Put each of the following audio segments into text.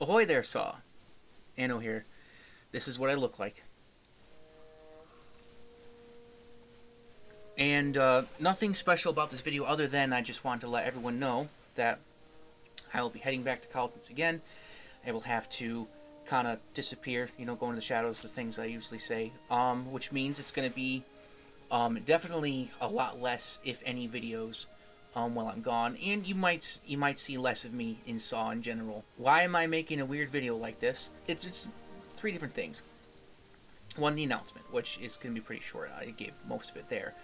Ahoy there, Saw. Anno here. This is what I look like. And nothing special about this video other than I just wanted to let everyone know that I will be heading back to college once again. I will have to kind of disappear, you know, go into the shadows, the things I usually say, which means it's going to be definitely a lot less, if any, videos while I'm gone, and you might see less of me in Saw in general. Why am I making a weird video like this? It's three different things. One, the announcement, which is going to be pretty short. I gave most of it there.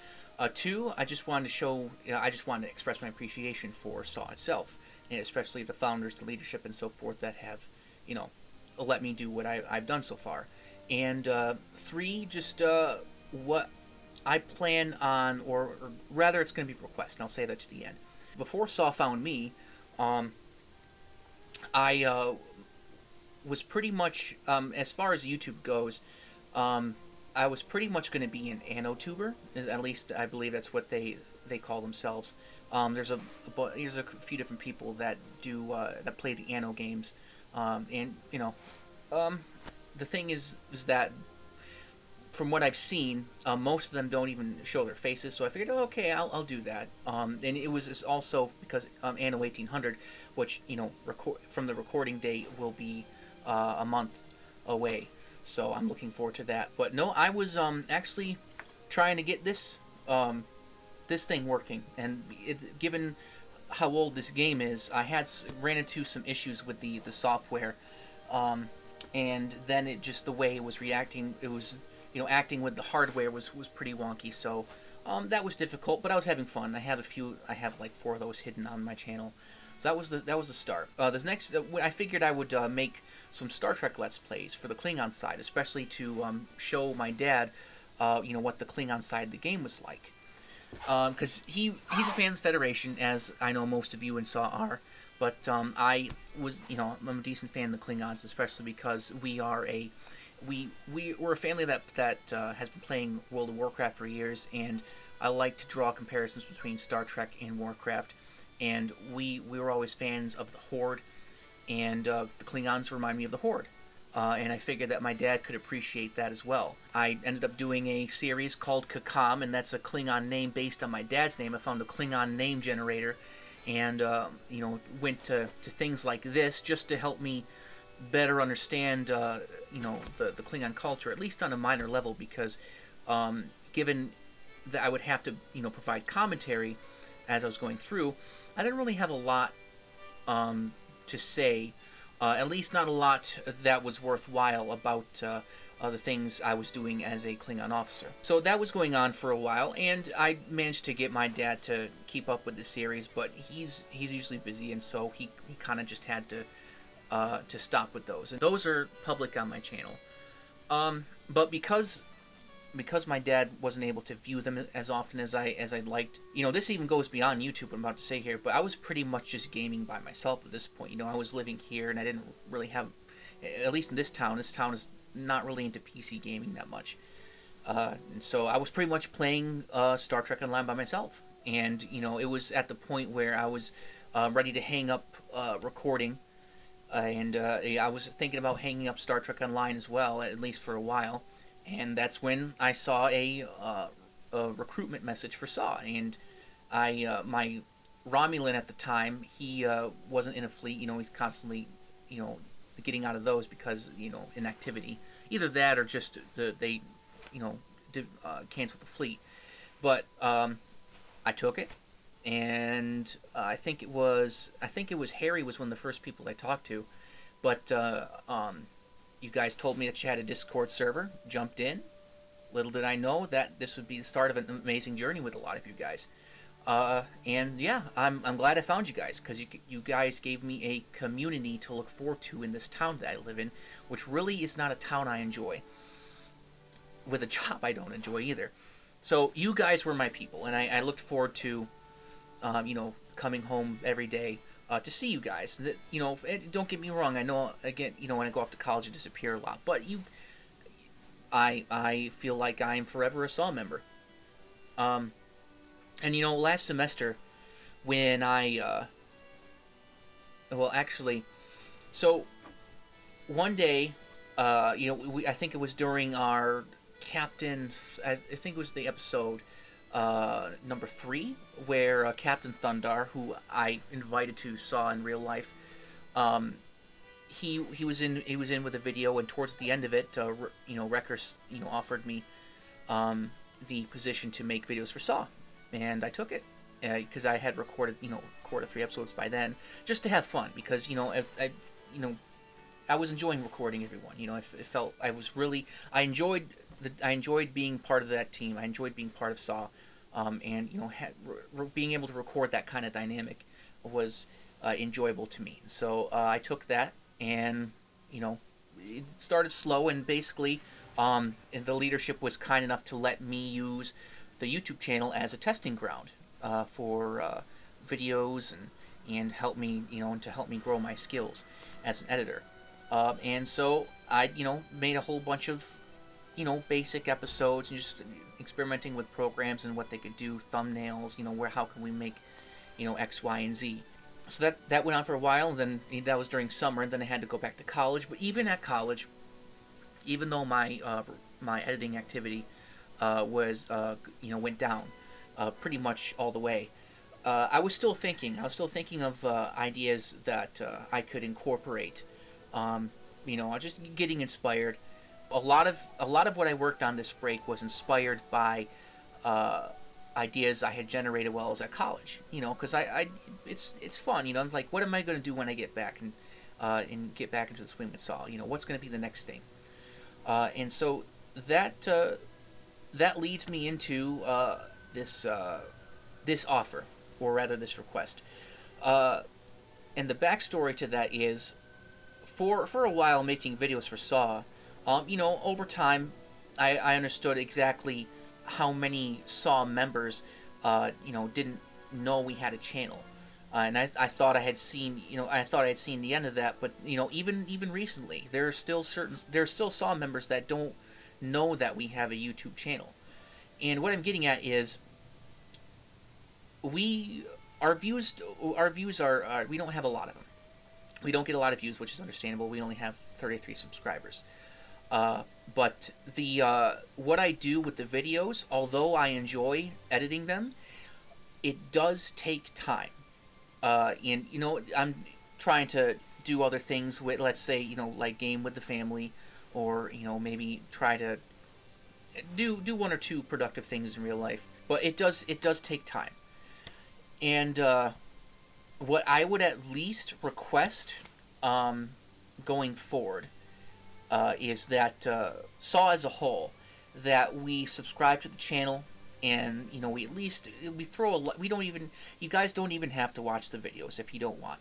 Two, I just wanted to show, I just wanted to express my appreciation for Saw itself, and especially the founders, the leadership, and so forth that have, you know, let me do what I've done so far. And three, just what I plan on, or rather it's going to be a request, and I'll say that to the end. Before Saw found me, I was pretty much, as far as YouTube goes, I was pretty much going to be an Annotuber. At least I believe that's what they call themselves. There's a few different people that do that play the Anno games, and you know, the thing is that from what I've seen, most of them don't even show their faces. So I figured, oh, okay, I'll do that. And it was also because Anno 1800, which, you know, from the recording date will be a month away. So I'm looking forward to that. But no, I was actually trying to get this this thing working, and given how old this game is, I ran into some issues with the software, and then it just, the way it was reacting, it was, you know, acting with the hardware was pretty wonky. So that was difficult, but I was having fun. I have like 4 of those hidden on my channel. So that was the start. This next, I figured I would make some Star Trek Let's Plays for the Klingon side, especially to show my dad, you know, what the Klingon side of the game was like. Because he's a fan of the Federation, as I know most of you in Saw are. But I was, you know, I'm a decent fan of the Klingons, especially because we're a family that has been playing World of Warcraft for years, and I like to draw comparisons between Star Trek and Warcraft. And we were always fans of the Horde, and the Klingons remind me of the Horde. And I figured that my dad could appreciate that as well. I ended up doing a series called Kakam, and that's a Klingon name based on my dad's name. I found a Klingon name generator, and you know, went to things like this just to help me better understand, you know, the Klingon culture, at least on a minor level, because given that I would have to, you know, provide commentary as I was going through, I didn't really have a lot to say, at least not a lot that was worthwhile about the things I was doing as a Klingon officer. So that was going on for a while, and I managed to get my dad to keep up with the series, but he's usually busy, and so he kind of just had to stop with those. And those are public on my channel. But because my dad wasn't able to view them as often as I'd liked, you know, this even goes beyond YouTube, I'm about to say here, but I was pretty much just gaming by myself at this point. You know, I was living here, and I didn't really have, at least in this town is not really into PC gaming that much. And so I was pretty much playing Star Trek Online by myself. And, you know, it was at the point where I was ready to hang up recording, and I was thinking about hanging up Star Trek Online as well, at least for a while. And that's when I saw a recruitment message for Saw, and my Romulan at the time, he wasn't in a fleet. You know, he's constantly, you know, getting out of those because, you know, inactivity. Either that or just they, you know, canceled the fleet. But I took it, and I think it was Harry was one of the first people I talked to, but you guys told me that you had a Discord server, jumped in. Little did I know that this would be the start of an amazing journey with a lot of you guys. And yeah, I'm glad I found you guys, because you guys gave me a community to look forward to in this town that I live in, which really is not a town I enjoy. With a job I don't enjoy either. So you guys were my people, and I looked forward to, you know, coming home every day to see you guys. You know, don't get me wrong. I know, again, you know, when I go off to college, I disappear a lot. But I feel like I'm forever a Saw member. And you know, last semester, when well, actually, so one day, I think it was during our Captain. I think it was the episode number 3, where Captain Thundar, who I invited to Saw in real life, he was in with a video, and towards the end of it, Recker offered me the position to make videos for Saw, and I took it because I had recorded 3 episodes by then, just to have fun, because I was enjoying recording everyone. It felt I enjoyed being part of that team. I enjoyed being part of Saw, and being able to record that kind of dynamic was enjoyable to me. So I took that, and it started slow, and basically, and the leadership was kind enough to let me use the YouTube channel as a testing ground for videos and help me, and to help me grow my skills as an editor. And so I, made a whole bunch of, basic episodes, and just experimenting with programs and what they could do, thumbnails, how can we make, X, Y, and Z. So that went on for a while, and then that was during summer, and then I had to go back to college. But even at college, even though my editing activity went down pretty much all the way, I was still thinking of ideas that I could incorporate. Just getting inspired. A lot of what I worked on this break was inspired by ideas I had generated while I was at college. Because it's fun. I'm like, what am I going to do when I get back and get back into the swing with Saw? What's going to be the next thing? And so that leads me into this offer, or rather this request. And the backstory to that is, for a while making videos for Saw, over time, I understood exactly how many Saw members, didn't know we had a channel, and I thought I had seen, the end of that. But even recently, there are still Saw members that don't know that we have a YouTube channel. And what I'm getting at is, our views are we don't have a lot of them. We don't get a lot of views, which is understandable. We only have 33 subscribers. But what I do with the videos, although I enjoy editing them, it does take time. And I'm trying to do other things with, let's say, like game with the family, or maybe try to do 1 or 2 productive things in real life. But it does take time. And what I would at least request going forward is that Saw as a whole, that we subscribe to the channel, and we at least you guys don't even have to watch the videos if you don't want.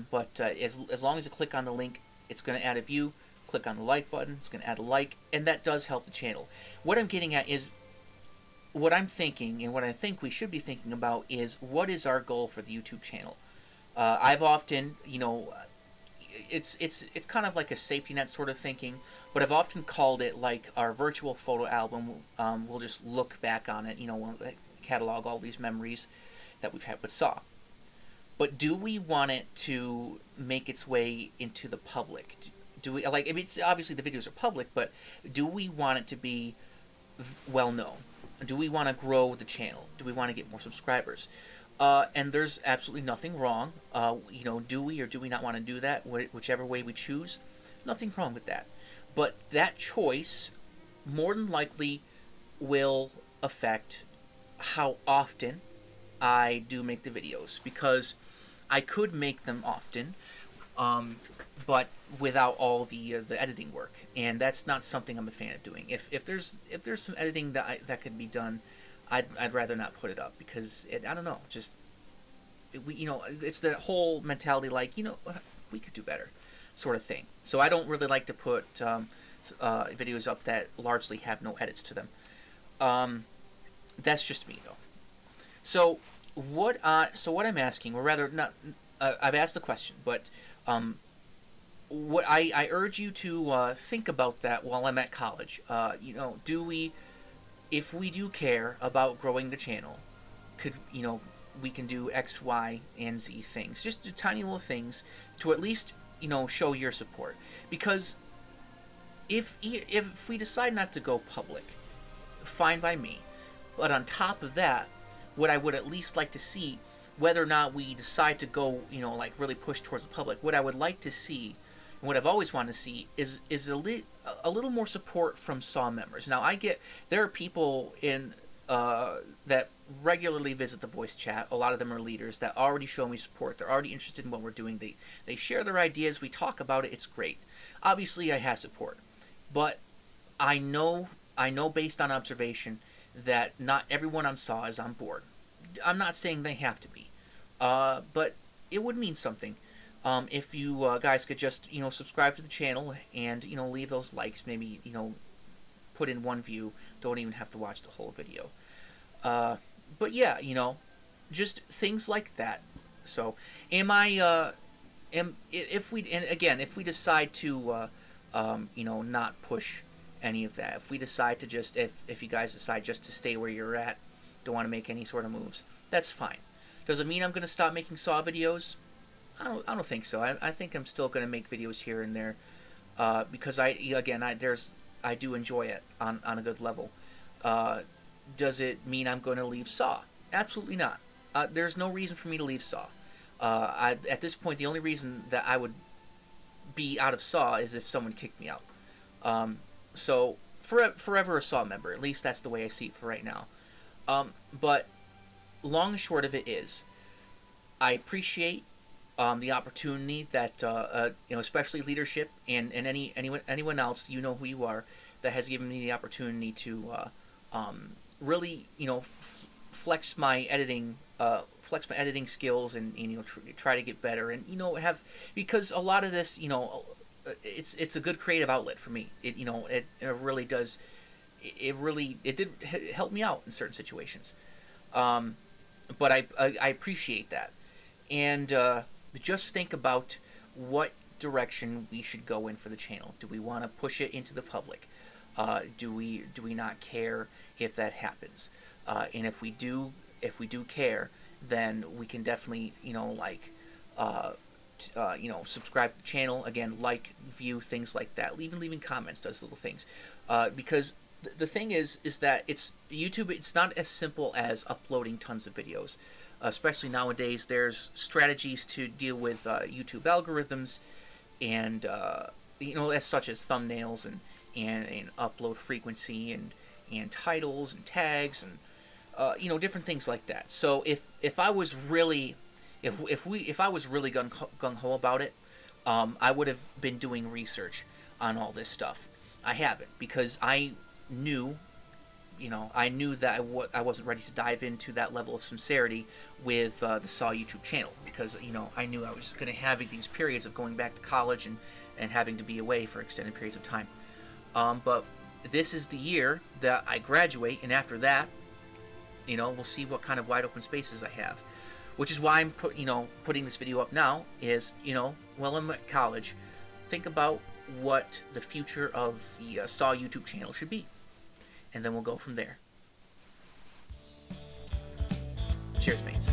But as long as you click on the link, it's going to add a view. Click on the like button, it's going to add a like, and that does help the channel. What I'm getting at is, what I'm thinking, and what I think we should be thinking about, is what is our goal for the YouTube channel. I've often, it's kind of like a safety net sort of thinking, but I've often called it like our virtual photo album. We'll just look back on it, we'll catalog all these memories that we've had with Saw. But do we want it to make its way into the public? Do we it's obviously the videos are public, but do we want it to be well known? Do we want to grow the channel? Do we want to get more subscribers? And there's absolutely nothing wrong. Do we or do we not want to do that? Whichever way we choose, nothing wrong with that. But that choice more than likely will affect how often I do make the videos, because I could make them often, but without all the editing work, and that's not something I'm a fan of doing. If there's some editing that could be done, I'd rather not put it up, because I don't know, just it's the whole mentality, like, we could do better sort of thing. So I don't really like to put videos up that largely have no edits to them. That's just me, though. So what I'm asking, or rather not, I've asked the question, but what I urge you to think about that while I'm at college. Do we, if we do care about growing the channel, could we can do X, Y, and Z things, just do tiny little things to at least show your support, because if we decide not to go public, fine by me. But on top of that, what I would at least like to see, whether or not we decide to go, like really push towards the public, what I would like to see, and what I've always wanted to see, is a little more support from SAW members. Now, there are people in that regularly visit the voice chat. A lot of them are leaders that already show me support. They're already interested in what we're doing. They share their ideas. We talk about it. It's great. Obviously, I have support, but I know based on observation that not everyone on SAW is on board. I'm not saying they have to be, but it would mean something if you guys could just subscribe to the channel and leave those likes. Maybe put in one view. Don't even have to watch the whole video. But yeah, just things like that. So, if we decide to not push any of that, if we decide to just if you guys decide just to stay where you're at, don't want to make any sort of moves, that's fine. Does it mean I'm going to stop making SAW videos? I don't think so. I think I'm still going to make videos here and there because I do enjoy it on a good level. Does it mean I'm going to leave SAW? Absolutely not. There's no reason for me to leave SAW. At this point, the only reason that I would be out of SAW is if someone kicked me out. So forever a SAW member. At least that's the way I see it for right now. But long and short of it is, I appreciate the opportunity that especially leadership and anyone else, who you are, that has given me the opportunity to really flex my editing skills and try to get better and because a lot of this it's a good creative outlet for me. It really does. It did help me out in certain situations, but I appreciate that. And just think about what direction we should go in for the channel. Do we want to push it into the public? Do we not care if that happens? And if we do care, then we can definitely subscribe to the channel, again, like, view, things like that. Leaving comments does little things, because the thing is that it's YouTube. It's not as simple as uploading tons of videos, especially nowadays. There's strategies to deal with YouTube algorithms, and as such as thumbnails and upload frequency and titles and tags and different things like that. So if I was really gung ho about it, I would have been doing research on all this stuff. I haven't, because I knew that I wasn't ready to dive into that level of sincerity with the SAW YouTube channel, because I knew I was going to have these periods of going back to college and having to be away for extended periods of time. But this is the year that I graduate, and after that, we'll see what kind of wide open spaces I have. Which is why I'm putting this video up now. Is while I'm at college, think about what the future of the SAW YouTube channel should be, and then we'll go from there. Cheers, mates.